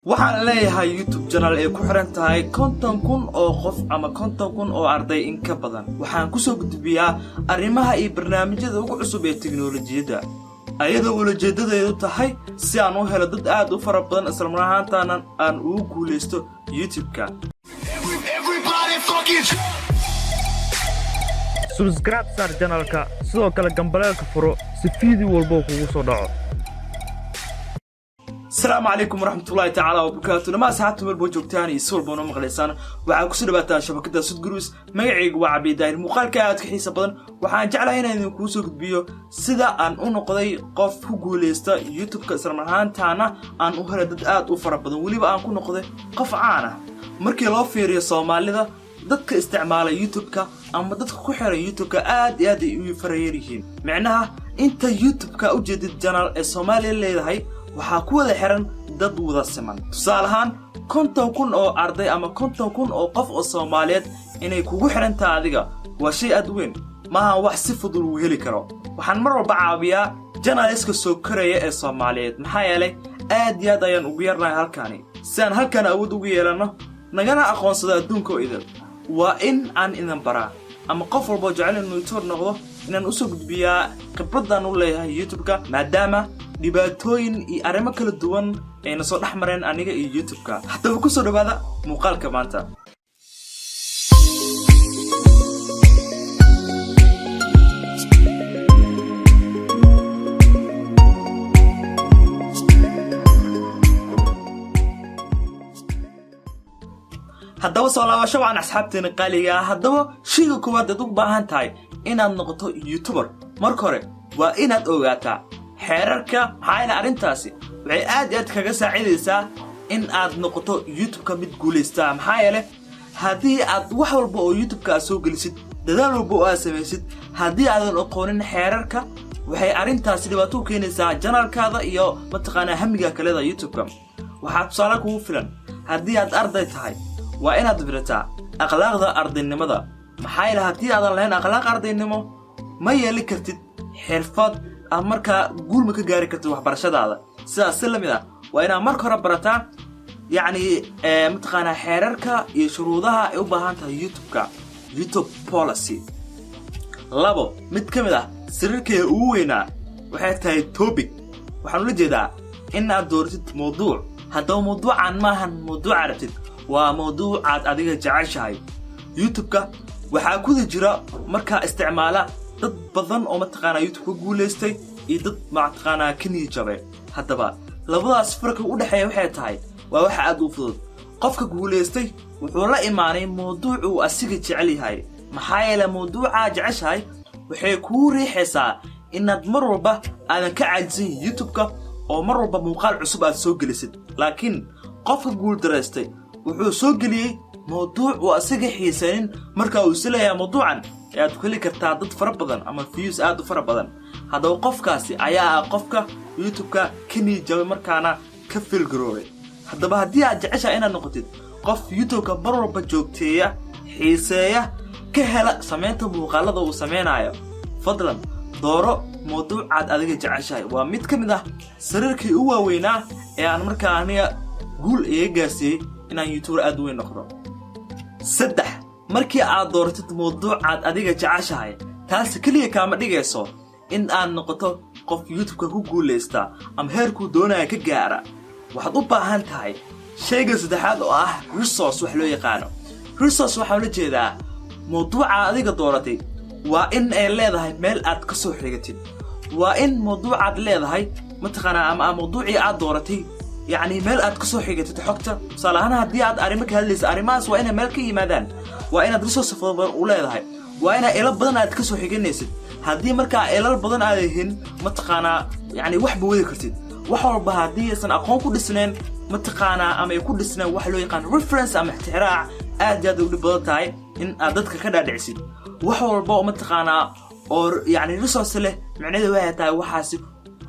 waxaan leeyahay YouTube channel ee ku xiran tahay 50,000 oo qof ama 50,000 oo arday in ka badan. Waxaan ku soo gudbiyaa arrimaha iyo barnaamijyada ugu cusub ee tiknoolajiyada. ayadoo ujeedadeedu tahay si aan u helo dad aad u fara badan isla mar ahaantaana aan ugu guuleysto YouTube-ka. Subscribe sar channel-ka sidoo kale gambaleelka furo si video walba kugu soo dhaco. السلام عليكم ورحمة الله تعالى وبركاته. لما ساعدتم البوجوكتاني يسول بونو مغليسان waxaa ku soo dhawaata shabakada Sudgurus magacaygu waa Cabdidaahir muuqaalka aad ka xiiso badan waxaan jeclahay inaan ku soo gudbiyo sida aan u noqday qof ku guuleysta YouTube-ka isla marhaantaana aan u helay dad aad u fara badan waliba aan ku noqday qof caan ah markii loo fiiriyo Soomaalida dadka isticmaala YouTube-ka ama dadka ku xiran YouTube-ka aad iyo aad ay u farayeen macnaha inta YouTube-ka u jeedid channel ee Soomaaliya leedahay waxaa ku wada xiran dad wada siman tusaale ahaan 50,000 oo arday ama 50,000 oo qof oo Soomaaliyeed inay kugu xirantaa adiga waa shay aad weyn maaha wax si fudud u heli karo waxaan mar walba caawiyaa journaliska soo koraya ee Soomaaliyeed maxaa yeelay aad iyo aad ayaan ugu yarnahay halkaani si aan halkan awood ugu yeelano nagana aqoonsado adduunka oo idin waa in aan idan baraa ama qof walba jecel inuu YouTube noqdo inaan u soo gudbiyaa khibraddan u leeyahay YouTube-ka maadaama dhibaatooyin iyo arrimo kala duwan ayna soo dhaxmareen aniga iyo YouTube-ka haddaba ku soo dhawaada muuqaalka maanta haddaba soo laabasho waan asxaabteena qaaliga haddaba shayga koowaad aad u baahan tahay inaad noqoto YouTuber marka hore waa inaad ogaataa xeerarka maxaa arintaasi waxay aad iyo aad kaga saacidaysaa in aad noqoto YouTube-ka mid guuleysta maxaa yeelay haddii aad wax walba oo YouTube-ka soo gelisid dadaal walba oo aad samaysid haddii aadan aqoonin xeerarka waxay arintaasi dhibaato u keenaysaa channel-kaada iyo mataqaanaa hamiga kale ee YouTube-ka waxaa tusaale kugu filan haddii aad arday tahay waa inaad barataa akhlaaqda ardaynimada maxaa yeelay haddii aadan lahayn akhlaaq ardaynimo ma yeeli kartid xirfad marka guul ma ka gaari kartid waxbarashadaada sidaas la mid ah waa inaad marka hore barataa mataqaanaa xeerarka iyo shuruudaha ay u baahan tahay YouTube-ka YouTube policy labo mid ka mid ah sirarka ugu weynaa waxay tahay topic waxaan ula jeedaa in aad dooratid mowduuc haddaba mowduucan maahan mowduuc aragtid waa mowduuc aad adiga jeceshahay YouTube-ka waxaa ku jira marka isticmaala dad badan oo mataqaanaa YouTube ku guuleystay iyo dad mataqaanaa kaniya jabay haddaba labadaas farqi u dhaxeeya waxay tahay waa wax aad u fudud qofka guuleystay wuxuu la imaanay mowduuc uu asiga jecel yahay maxaa yeelay mowduuca jeceshahay waxay ku riixaysaa inaad mar walba aadan ka caajin YouTube-ka oo mar walba muuqaal cusub aad soo gelisid laakiin qofka guul dareystay wuxuu soo geliyay mowduuc uu asiga xiisaanin marka uu isleeyahay mowduucan aad ku heli kartaa dad fara badan ama views aad u fara badan haddaba qofkaasi ayaa qofka YouTube-ka kaniya jabay markaana ka filgaroobay haddaba haddii aad jeceshahay inaad noqotid qof YouTube-ka mar walba joogteeya xiiseeya ka hela samaynta muuqaalada uu sameynayo fadlan dooro mowduuc aad adiga jeceshahay waa mid ka mid ah sirarkii u waaweynaa ee aan markaa aniga guul iga gaarsiiyey inaan YouTuber aad weyn noqdo saddex markii aad dooratid mowduuc aad adiga jeceshahay taas kaliya kaama dhigayso in aad noqoto qof YouTube-ka ku guuleysta ama heerku doonaya ka gaara waxaad u baahan tahay shayga saddexaad oo ah resource wax loo yaqaano resource waxa la jeedaa mowduuca adiga dooratay waa in ay leedahay meel aad ka soo xigatid waa in mowduucaad leedahay mataqaanaa ama mowduucii aad dooratay meel aad ka soo xigatid xogta salaana haddii aad arrimo ka hadlayso arrimahaas waa inay meel ka yimaadaan waa inaad resource badan u leedahay waa inay ilo badan aad ka soo xiganaysid haddii markaa ilal badan aad yihiin mataqaanaa wax bawadi kartid wax walba haddii aysan aqoon ku dhisnayn mataqaanaa ama ay ku dhisnaan wax loo yaqaan reference ama ixtiraac aad iyo aad u dhib badan tahay in aad dadka ka dhaadhicisid wax walba oo mataqaanaa oo resource leh macnaheedu waxay tahay waxaasi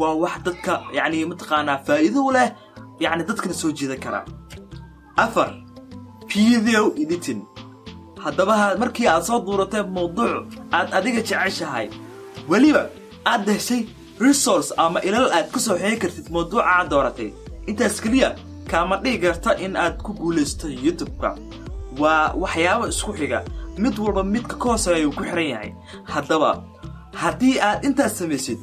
waa wax dadka mataqaanaa faa'iido u leh dadkana soo jeedan kara afar video editing haddaba markii aad soo duuratay mowduuc aad adiga jeceshahay waliba aad heshay resource ama ilal aad ka soo xeegi kartid mowduuca aad dooratay intaas kaliya kama dhigi karta in aad ku guuleysto YouTube-ka waa waxyaabo isku xiga mid walba midka ka hooseeya ku xiran yahay haddaba haddii aad intaas samaysid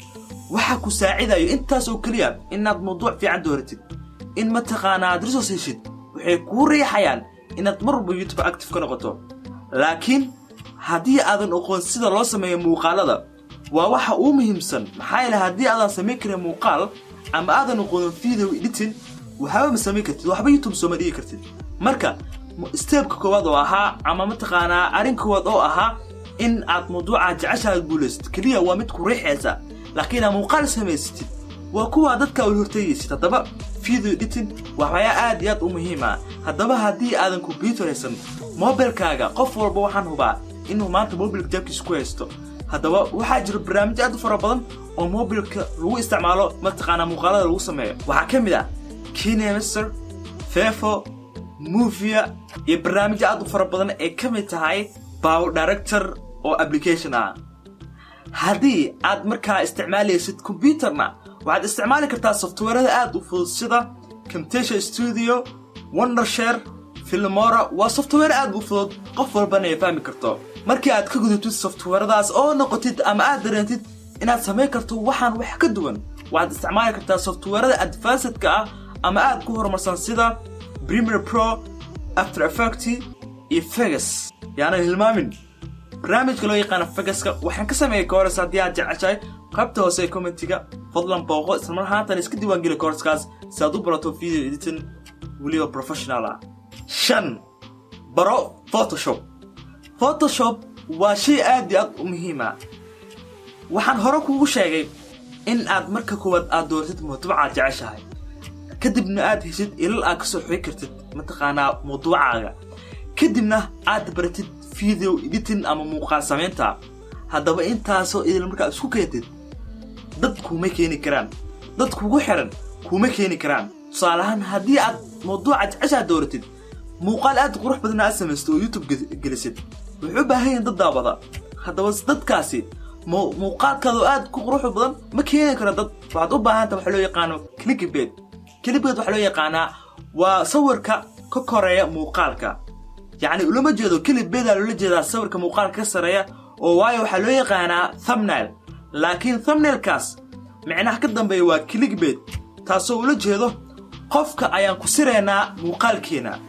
waxa ku saacidayo intaas oo kaliya inaad mawduuc fiican dooratid in ma taqaanaad resource heshid waxay ku riixayaan inaad mar walba YouTube active ka noqoto laakiin haddii aadan aqoon sida loo sameeyo muuqaalada waa waxa uu muhiimsan maxaa yeelay haddii aadan sameyn karin muuqaal ama aadan aqoon video editing waxba ma sameyn kartid waxba YouTube soo ma dhigi kartid marka stepka koowaad oo ahaa ama ma taqaanaa arrin koowaad oo ahaa in aad mawduuca jeceshahay guulaysid kaliya waa mid ku riixaysa laakiin muuqaal samaysatid waa kuwa dadka u hortaysid haddaba video editing waxaa aad iyo aad u muhiim ah haddaba haddii aadan computer haysan mobilkaaga qof walba waxaan hubaa inuu maanta mobilka jabkiisa ku haysto haddaba waxaa jira barnaamijyo aad u fara badan oo mobilka lagu isticmaalo ma taqaanaa muuqaalada lagu sameeyo waxaa ka mid ah KineMaster Fefo Movia iyo barnaamijyo aad u fara badan ee ka mid tahay Pow Director oo application ah haddii aad markaa isticmaalaysid computerna waxaad isticmaali kartaa softwarada aad u fudud sida Camtasia Studio Wondershare Filmora waa software aad u fudud qof walbana ay fahmi karto markii aad ka gudubtid softwaradaas oo noqotid ama aad dareentid inaad sameyn karto waxaan wax ka duwan waxaad isticmaali kartaa softwarada advanced-ka ah ama aad ku horumarsan sida Premiere Pro After Effects iyo Vegas yaani hilmaamin barnaamijka loo yaqaan Vegas-ka waxaan ka sameeyay course haddii aad jeceshahay qaybta hoose ee commentiga fadlan booqo isla markaana iska diiwaan geli course-kaas si aad u barato video editing waliba professional ah 5 baro Photoshop waa shay aad iyo aad u muhiim ah waxaan hore kuugu sheegay in aad marka koowaad aad dooratid mawduuca jeceshahay kadibna aad heshid ilal aad ka soo xiri kartid ma taqaanaa mawduucaaga kadibna aad baratid video editing ama muuqaal sameynta haddaba intaasoo idil markaa isku keentid dad kuma keeni karaan dad kugu xiran kuma keeni karaan tusaale ahaan haddii aad mawduuca jeceshahay dooratid muuqaal aad qurux badan aad samaysto oo YouTube gelisid wuxuu u baahan yahay dad daawada haddaba dadkaasi muuqaalkaadu aad ku qurux badan ma keeni karo dad waxaad u baahan tahay waxa loo yaqaano clickbait waxa loo yaqaanaa waa sawirka ka koreeya muuqaalka يعني ولما جدو كل بيدا لولا جدا صور كمقال كسرية وواي وحلو يقانا thumbnail لكن thumbnail كاس معناه كدن بيوا كليك بيت تاسو ولا جدو قفك أيان كسرنا مقال كينا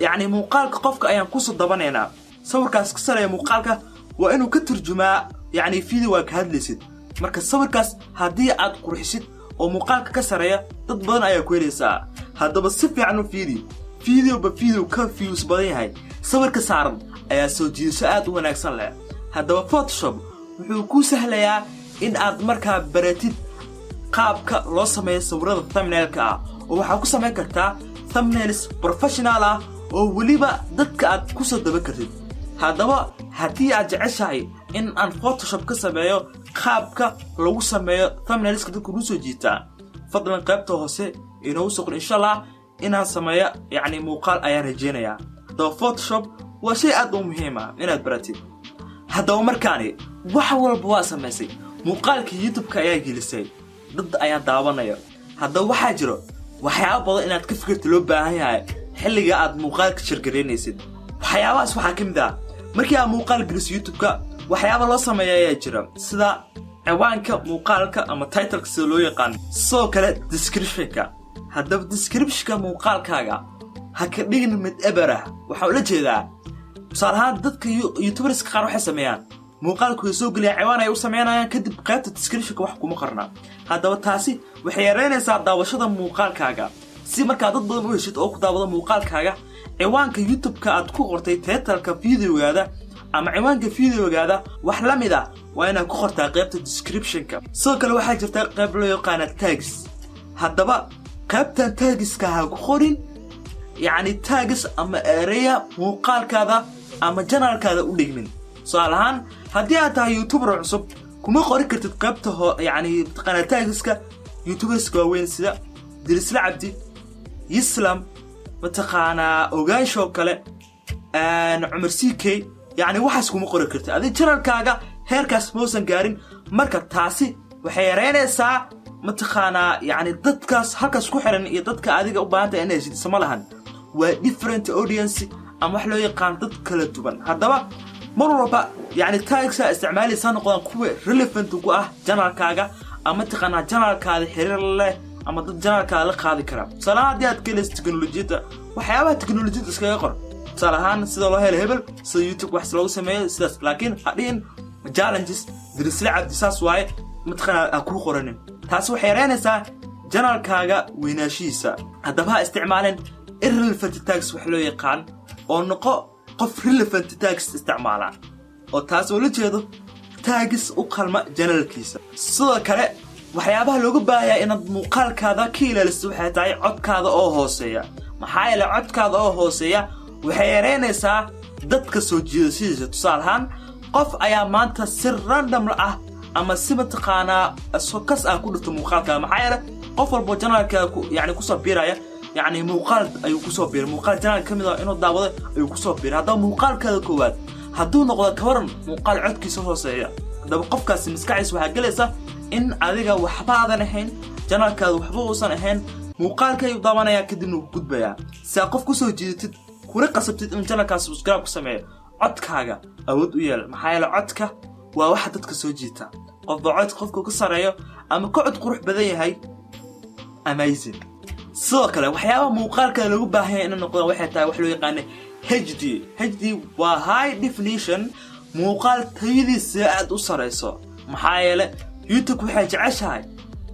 يعني مقال قفك أيان كسر ضبانينا صور كاس كسرية مقالك وإنه كترجمة يعني فيديو كهدلسيد مركز صور كاس هدي عاد قرحسيد ومقالك كسرية تضبان أيا كويسا هذا بصفي عنه فيديو بفيديو كفيوس بديهاي صور كسارن ayaa soo jiidasho aad u wanaagsan leh haddaba Photoshop wuxuu ku sahlayaa in aad markaa baratid qaabka loo sameeyo sawirada thumbnail-ka oo waxa ku sameyn kartaa thumbnails professional ah oo waliba dadka aad ku soo daba kartid haddaba haddii aad jeceshahay in aan Photoshop ka sameeyo qaabka lagu sameeyo thumbnails-ka dadka ku soo jiitaa fadlan qaybta hoose inoo soo qor insha Allah inaan sameeyo yani muuqaal ayaan rajeenayaa haddaba Photoshop waa shay aad u muhiim ah inaad baratid haddaba markaani wax walba waa samaysay muuqaalka YouTube-ka ayaa gelisay dad ayaa daawanaya haddaba waxaa jiro waxyaabo badan inaad ka fikirto loo baahan yahay xilliga aad muuqaalka shirgareynaysid waxyaabahaas waxaa ka mid ah markii aad muuqaal geliso YouTube-ka waxyaabo loo sameeyo ayaa jira sida ciwaanka muuqaalka ama title-ka sida loo yaqaan sidoo kale description-ka haddaba description-ka muuqaalkaaga ha ka dhigin mid eberah waxaa ula jeedaa tusaalahaan dadka YouTubers qaar waxay sameeyaan muuqaalku soo geliya ciwaan ay u sameeyaan kadib qaybta description-ka wax kuma qarna haddaba taasi waxay yareynaysaa daawashada muuqaalkaaga si markaa dad badan u heshid oo ku daawado muuqaalkaaga ciwaanka YouTube-ka aad ku qortay title-ka video-gaada ama ciwaanka video-gaada wax la mid ah waa inaad ku qortaa qaybta description-ka sidoo kale waxaa jirta qayb loo yaqaan tags haddaba qaybtan tags-ka ha ku qorin يعني tags أما area مقالكذا أما جنرال كذا ودقمن صالحان هدي أنت يوتيوبر عصب كم قارئ كرت قبته يعني قناة tags كا يوتيوبرز كوين سلا درس العبدي يسلم متقانا أوجاي شو كله عمر CK يعني واحد كم قارئ كرت هذا جنرال كذا هيركاس موسن قارن مركب تاسي وحيرين الساعة mataqaanaa yani dadkaas halkaas ku xiran iyo dadka adiga u baahan tahay inay sidisama lahan waa different audience ama wax loo yaqaan dad kala duwan haddaba mar walba yani taagsa isticmaalaysa noqdaan kuwa relevant ku ah channelkaaga ama taqaanaa channelkaada xiriir leh ama dad channelkaada la qaadi kara salaha hadii aad kaleys teknolojiyada waxyaabaha teknolojiyada iskaga qor salahan sida loo helo hebel sida YouTube wax loogu sameeyo sidaas laakiin hadin challenges dirisla cabdisaas waaye mataqaanaa ku qoranin taas waxay yareynaysaa channelkaaga weynaashiisa haddaba isticmaaleen irrelevant tags wax loo yaqaan oo noqo qof relevant tags isticmaala oo taas oo la jeedo tags u qalma channelkiisa sidoo kale waxyaabaha looga baahayaa inaad muuqaalkaada ka ilaaliso waxay tahay codkaada oo hooseeya maxaa yeelay codkaada oo hooseeya waxay yareynaysaa dadka soo jiidashadiisa tusaale ahaan qof ayaa maanta si random ah ama si mataqaanaa sokas ah ku dhigto muuqaalka maxaa yeelay qof walba channelka yani ku soo biiraya يعني موقال أيو كوسوبير موقال جنال كميدا إنه دعوة أيو كوسوبير هذا موقال كذا كواد هدو نقطة كورن موقال عد كيسوه سيء ده بقف كاس مسكعس وهجلسه إن عليها وحبا نحين جنال كذا وحبا وصل نحين موقال كيو ضمانة يأكد إنه جود بيا ساقف كوسو جديد كورقة سبتت من جنال كاس وسكراب كسمية عد كاجا أود ويال محايل عدك وواحد كسو جيتا قضاعات قفكو كسرية أما قعد قروح بداية هاي amazing sidoo kale waxyaabo muuqaalka lagu baahay in noqdo waxay tahay wax loo yaqaan HD waa high definition muuqaal tayadiisa aad u sareyso maxaa yeelay YouTube waxay jeceshahay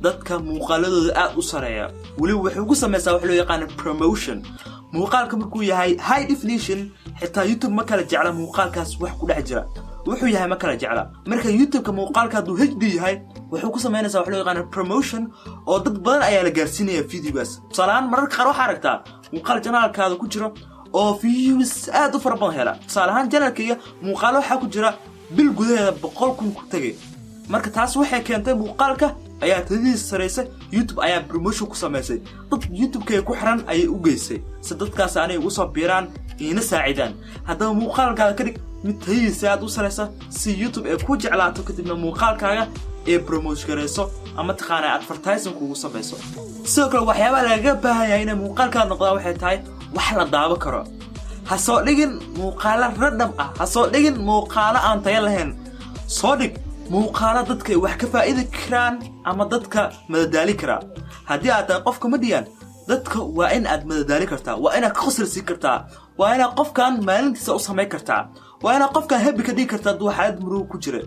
dadka muuqaaladooda aad u sareeya wali wuxuu ku sameeyay wax loo yaqaan promotion muuqaalka markuu yahay high definition xitaa YouTube ma kala jecla muuqaalkaas wax ku dhex jira wuxuu yahay ma kala jecla marka YouTube ka muuqaalka haduu HD yahay wuxuu ku sameynaysaa wax loo yaqaan promotion oo dad badan ayaa la gaarsiinaya videogaas salaan mararka qaar waxa aragtaa muuqaal channelkaada ku jiro oo views aad u fara badan hela salaan channelkayga muuqaalo waxa ku jira bil gudaheeda 100,000 ku tagay marka taas waxay keentay muuqaalka ayaa tadiis sareysay YouTube ayaa promotion ku sameysay dad YouTube ka ku xiran ayay u geysay si dadkaas aanay ugu soo biiraan ina saacidaan haddaba muuqaalkaaga ka dhig mid tadiis aad u sareysa si YouTube ay ku jeclaato kadibna muuqaalkaaga ee promotion gareyso ama taqaana advertising kugu sameeyso sidoo kale waxyaabo laga baahan yahay in muuqaalka noqdo waxay tahay wax la daawo karo ha soo dhigin muuqaalo random ah ha soo dhigin muuqaalo aan tayo lahayn soo dhig muuqaalo dadka wax ka faa'iido karaan ama dadka madadaali kara hadii aad tahay qof comedian dadka waa in aad madadaali kartaa waa in aad qoslaysi kartaa waa in qofkan maalintiisa u sameey kartaa waa in qofkan happy ka dhigi kartaa duu xaalad murug ku jira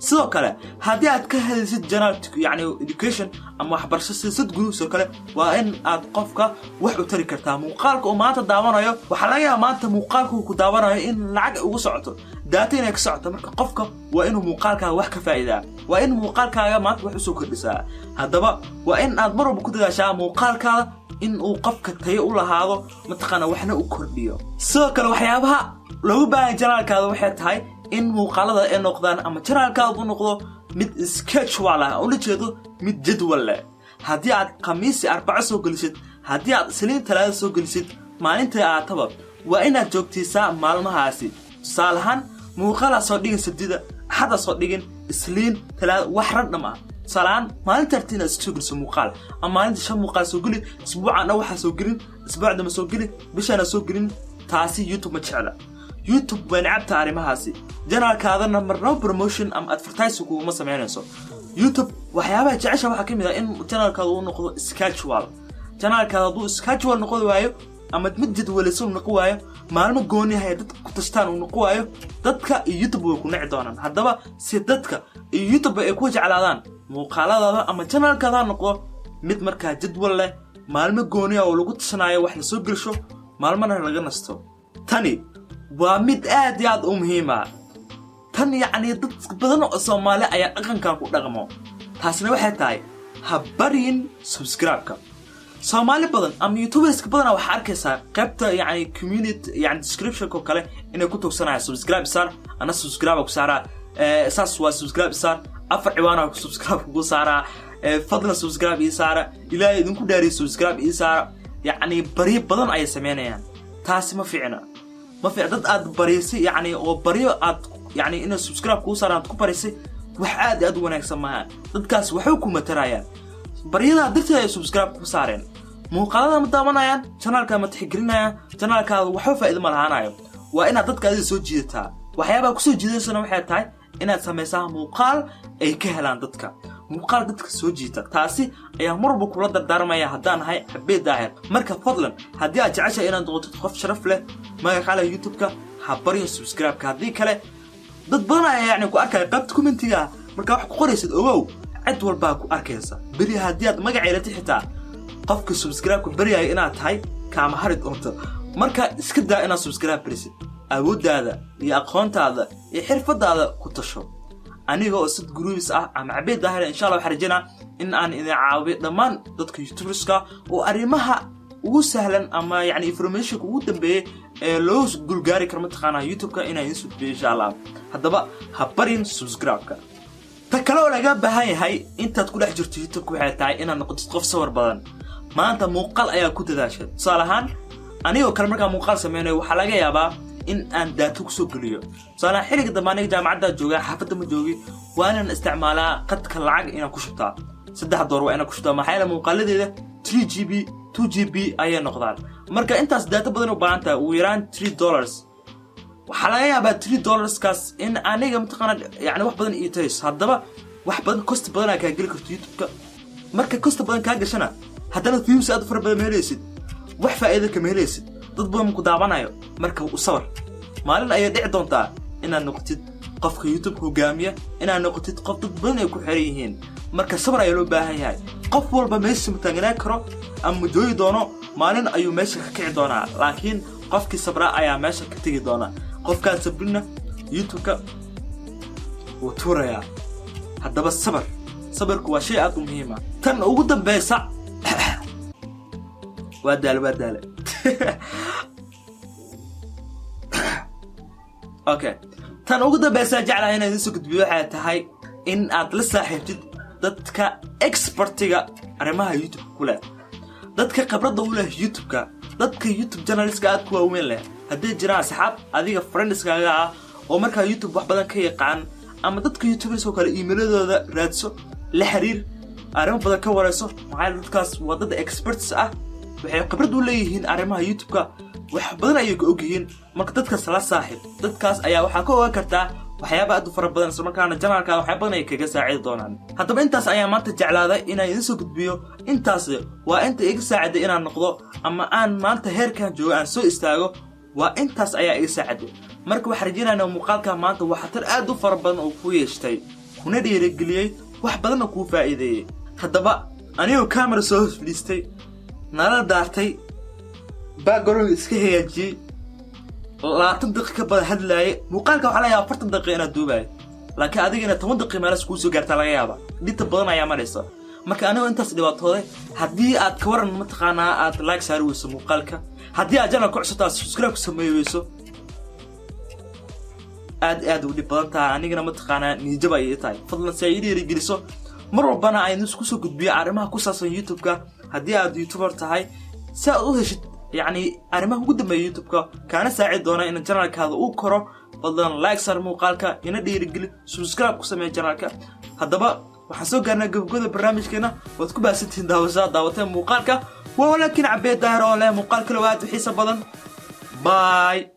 sidoo kale hadii aad ka hadlaysid janaalka yani education ama waxbarasho sidoo group soo kale waa in aad qofka wax u tari kartaa muuqaalka oo maanta daawanayo waxa laga yaabaa maanta muuqaalku ku daawanayo in lacag ugu socoto data inay ka socoto marka qofka waa inuu muuqaalka wax ka faa'iidaa waa in muuqaalkaaga maanta wax u soo kordhisaa hadaba waa in aad mar walba ku dadaashaa muuqaalkaaga in uu qofka tayo u lahaado mataqaana waxna u kordhiyo sidoo kale waxyaabaha lagu baahan janaalkaada waxay tahay in muuqaalada ay noqdaan ama channelkaadu noqdo mid schedule ah oo la jeedo mid jadwal leh hadii aad khamiis arbaco soo gelisid hadii aad isniin talaado soo gelisid maalinta aad tabab waa inaad joogtisaa maalmahaasi salahan muuqaala soo dhigin sabtida xada soo dhigin isniin talaado wax random ah salaan maalinta tartiina soo geliso muuqaal ama maalinta shan muuqaal soo geli isbuucana waxa soo gelin isbuucda ma soo geli bishana soo gelin taasi YouTube ma jecla YouTube ونعبت arrimahaasi janaalkaadana marno promotion am advertising kuma sameynayso YouTube waxyaabaha jecesha waxa kamid ah in janaalkaadu uu noqdo schedule janaalkaadu uu schedule noqdo waayo ama mid jadwaleysan noqdo waayo maalmo gooni ah dad ku tashtaan uu noqdo waayo dadka YouTube way ku nici doonaan hadaba si dadka YouTube ay ku jeclaadaan muuqaalada ama janaalkaada noqdo mid marka jadwal leh maalmo gooni ah oo lagu tashanayo wax la soo gelsho maalmana laga nasto tani waa mid aad iyo aad u muhiim ah tan yani dad badan oo Soomaali ayaa dhaqanka ku dhaqmo taasina waxay tahay habarin subscribe-ka Soomaali badan ama YouTubers badan waxa arkaysaa qaybta yani community yani description ko kale inay ku togsanayaan subscribe sar ana subscribe ku saara saas waa subscribe sar afar ciwaan ku subscribe ku saara fadlan subscribe ii saara ilaahay idinku dhaariyo subscribe ii saara yani bari badan ay sameynayaan taasi ma fiicna ما في عدد أد بريسي يعني أو بريو أد يعني إنه سبسكرايب كوسر أد كوبريسي وحاد أد وناك سماها ضد كاس وحكومة ترايا baryada dirta ay subscribe ku saareen muuqaalada ma daawanayaan channelka ma tixgelinayaan channelka waxa faa'iido ma lahaanayo waa inaad dadka aad soo jiidataa waxyaabo ku soo jiidaysana waxay tahay inaad samaysaa muuqaal ay ka helaan dadka muuqaal dadka soo jiita taasi ayaa marba kula dardaarmaya haddaan ahay Cabeed Daahir marka fadlan haddii aad jeceshahay inaad noqoto qof sharaf leh magaca YouTube-ka ha baryo subscribe-ka haddii kale dad badan ayaa yani ku arkay qaybta commentiga marka wax ku qoraysid ogow cid walba ku arkaysa bari haddii aad magaceeda xitaa qofka subscribe-ka bariyay inaad tahay kaama harid doonto marka iska daa inaad subscribe barisid awoodaada iyo aqoontaada iyo xirfadaada ku tasho aniga oo sid groups ah ama Cabeed Daahir insha Allah xarjina in aan idin caawiyo dhamaan dadka YouTuberska oo arimaha ugu sahlan ama yani information ugu dambeeyay ee loo gulgaari karo mataqaana YouTube-ka inay isu biyo insha Allah hadaba ha barin subscribe-ka ta kale oo laga baahan yahay intaad ku dhex jirto YouTube-ka waxay tahay inaad noqoto qof sawir badan maanta muuqaal ayaa ku dadaashay salahan aniga kale marka muuqaal sameeyo waxa laga yaabaa in aan daato ku soo galiyo sana xiriga damaaniga jaamacadda jooga xaafadda ma joogi waan isticmaalaa qadka lacag inaan ku shubtaa $3 waa inaan ku shubtaa maxay la muuqaaladeeda 3GB 2GB ayay noqdaan marka intaas daato badan u baahan tahay ugu yaraan $3 waxa laga yaabaa $3 kaas in aniga mataqaana yani wax badan ii tays haddaba wax badan cost badan ka gali karto YouTube-ka marka cost badan ka gashana haddana views aad far badan meelaysid wax faa'iido ka meelaysid dad badan ku daawanayo marka u sawir maalin ay dhici doontaa inaad noqotid qofka YouTube hogaamiya inaad noqotid qof dad badan ay ku xiran yihiin marka sawir ayaa loo baahan yahay qof walba meesha mutaagana karo ama jooyi doono maalin ayuu meesha ka kici doonaa laakiin qofkii sabra ayaa meesha ka tagi doona qofkaas sabrina YouTube-ka wuu tuuraya haddaba sabarku waa shay aad u muhiim ah tan ugu dambaysa waa daal okay tan ugu dambaysa jeclahay inaad soo gudbiyo waxay tahay in aad la saaxiibtid dadka expertiga arimaha YouTube kule dadka khibrada u leh YouTube-ka dadka YouTube journalist-ka aad ku waaweyn leh haddii jiraan asxaab adiga friends-kaaga ah oo marka YouTube wax badan ka yaqaan ama dadka YouTubers oo kale email-adooda raadso la xiriir arimo badan ka warayso maxay dadkaas waa dad experts ah waxay khibrad u leeyihiin arimaha YouTube-ka wax badan ayay ku ogyihiin marka dadkaas la saaxiib dadkaas ayaa waxa ka ogaan kartaa waxyaabo aad u fara badan isla markaana channelka wax badan ay kaga saaciid doonaan haddaba intaas ayaa maanta jeclaaday inaan idin soo gudbiyo intaas waa inta iga saaciday inaan noqdo ama aan maanta heerkan joogo aan soo istaago waa intaas ayaa iga saaciday marka waxa rajaynaynaa muuqaalka maanta waxa tar aad u fara badan oo ku yeeshtay kuna dhiirigeliyay wax badan oo ku faa'iideeyay haddaba anigu camera soo fadhiistay nala daartay background iska hagaajiyay 20 daqiiqo badan hadlaayay muuqaalka waxa la yaabaa 40 daqiiqo inaad duubay laakiin adigina 10 daqiiqo meelaas ku soo gaartaa laga yaabaa dhinta badan ayaa maraysa marka anigu intaas dhibaatooday haddii aad ka waran mataqaanaa aad like saari weyso muuqaalka haddii aad channel ku cusubtaa subscribe ku sameeyayso aad u dhib badan tahay anigana mataqaanaa niyad ay tahay fadlan si ay dhiirigeliso mar walbana aynu isku soo gudbiyo arimaha ku saabsan YouTube-ka haddii aad YouTuber tahay si aad u heshid يعني أرمه قدام يوتيوب كان ساعد دونا إن الجنرال هذا أوكره فضلاً لايك صار مقالك يندي رجل سبسكرايب قسم الجنرال هذا بقى وحسوا قرنا قبل برنامج كنا وتكون 60 دعوتين مقالك ولكن عبيد داهر ولا مقالك لو هاد حساب بدن باي